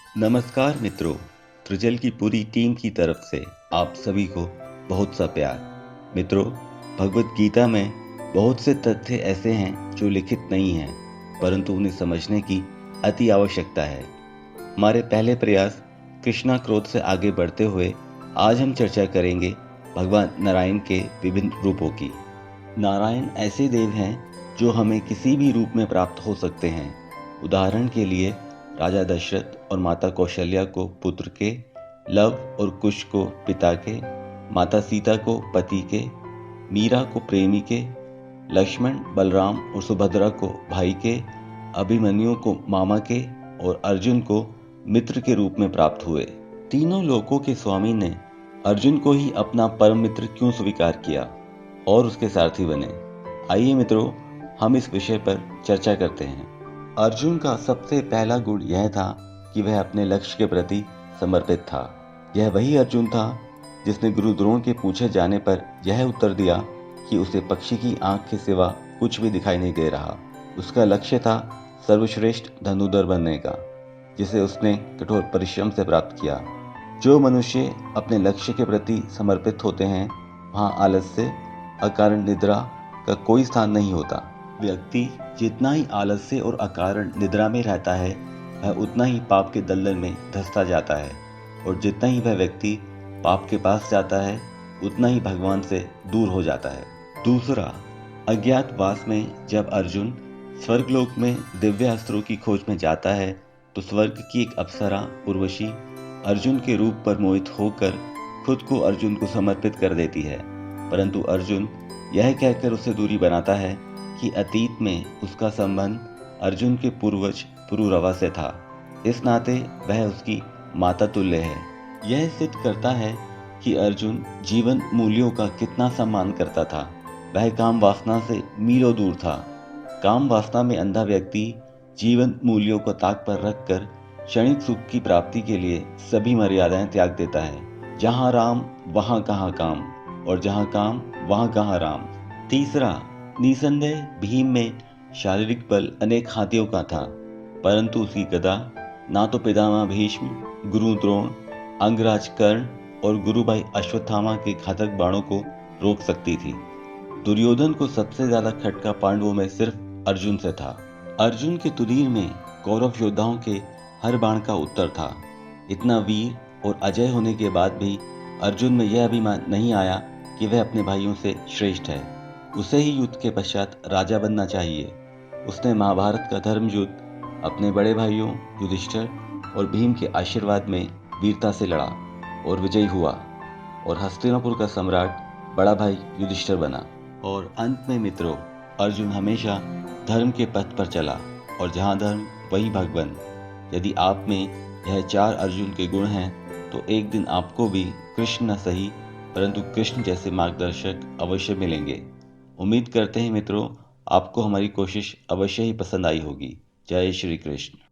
नमस्कार मित्रों, त्रिजल की पूरी टीम की तरफ से आप सभी को बहुत सा प्यार। मित्रों, भगवत गीता में बहुत से तथ्य ऐसे हैं जो लिखित नहीं हैं, परंतु उन्हें समझने की अति आवश्यकता है। हमारे पहले प्रयास कृष्णा क्रोध से आगे बढ़ते हुए आज हम चर्चा करेंगे भगवान नारायण के विभिन्न रूपों की। नारायण ऐसे देव हैं जो हमें किसी भी रूप में प्राप्त हो सकते हैं। उदाहरण के लिए राजा दशरथ और माता कौशल्या को पुत्र के, लव और कुश को पिता के, माता सीता को पति के, मीरा को प्रेमी के, लक्ष्मण, बलराम और सुभद्रा को भाई के, अभिमन्यु को मामा के और अर्जुन को मित्र के रूप में प्राप्त हुए। तीनों लोकों के स्वामी ने अर्जुन को ही अपना परम मित्र क्यों स्वीकार किया और उसके सारथी बने? आइए मित्रों, हम इस विषय पर चर्चा करते हैं। अर्जुन का सबसे पहला गुण यह था कि वह अपने लक्ष्य के प्रति समर्पित था। यह वही अर्जुन था जिसने गुरु द्रोण के पूछे जाने पर यह उत्तर दिया कि उसे पक्षी की आंख के सिवा कुछ भी दिखाई नहीं दे रहा। उसका लक्ष्य था सर्वश्रेष्ठ धनुर्धर बनने का, जिसे उसने कठोर परिश्रम से प्राप्त किया। जो मनुष्य अपने लक्ष्य के प्रति समर्पित होते हैं, वहाँ आलस्य, अकारण निद्रा का कोई स्थान नहीं होता। व्यक्ति जितना ही आलस्य और अकारण निद्रा में रहता है, वह उतना ही पाप के दलदल में धंसता जाता है, और जितना ही वह व्यक्ति पाप के पास जाता है, उतना ही भगवान से दूर हो जाता है। दूसरा, अज्ञातवास में जब अर्जुन स्वर्गलोक में दिव्य अस्त्रों की खोज में जाता है, तो स्वर्ग की एक अप्सरा उर्वशी अर्जुन के रूप पर मोहित होकर खुद को अर्जुन को समर्पित कर देती है, परंतु अर्जुन यह कहकर उससे दूरी बनाता है कि अतीत में उसका संबंध अर्जुन के पूर्वज पुरुरवा से था, इस नाते वह उसकी माता तुल्य है। यह सिद्ध करता है कि अर्जुन जीवन मूल्यों का कितना सम्मान करता था। वह काम वासना से मीलों दूर था। काम वासना में अंधा व्यक्ति जीवन मूल्यों को ताक पर रखकर क्षणिक सुख की प्राप्ति के लिए सभी मर्यादाएं त्याग देता है। जहाँ राम वहाँ कहाँ काम, और जहाँ काम वहाँ कहाँ राम। तीसरा, निसंदेह भीम में शारीरिक बल अनेक हाथियों का था, परंतु उसकी गदा ना तो पितामह भीष्म, गुरु द्रोण, अंगराज कर्ण और गुरु भाई अश्वत्थामा के घातक बाणों को रोक सकती थी। दुर्योधन को सबसे ज्यादा खटका पांडवों में सिर्फ अर्जुन से था। अर्जुन के तुरीर में कौरव योद्धाओं के हर बाण का उत्तर था। इतना वीर और अजय होने के बाद भी अर्जुन में यह अभिमान नहीं आया कि वह अपने भाइयों से श्रेष्ठ है। उसे ही युद्ध के पश्चात राजा बनना चाहिए। उसने महाभारत का धर्म युद्ध अपने बड़े भाइयों युधिष्ठिर और भीम के आशीर्वाद में वीरता से लड़ा और विजयी हुआ, और हस्तिनापुर का सम्राट बड़ा भाई युधिष्ठिर बना। और अंत में मित्रों, अर्जुन हमेशा धर्म के पथ पर चला, और जहाँ धर्म वही भगवान। यदि आप में यह 4 अर्जुन के गुण हैं, तो एक दिन आपको भी कृष्ण न सही परंतु कृष्ण जैसे मार्गदर्शक अवश्य मिलेंगे। उम्मीद करते हैं मित्रों, आपको हमारी कोशिश अवश्य ही पसंद आई होगी। जय श्री कृष्ण।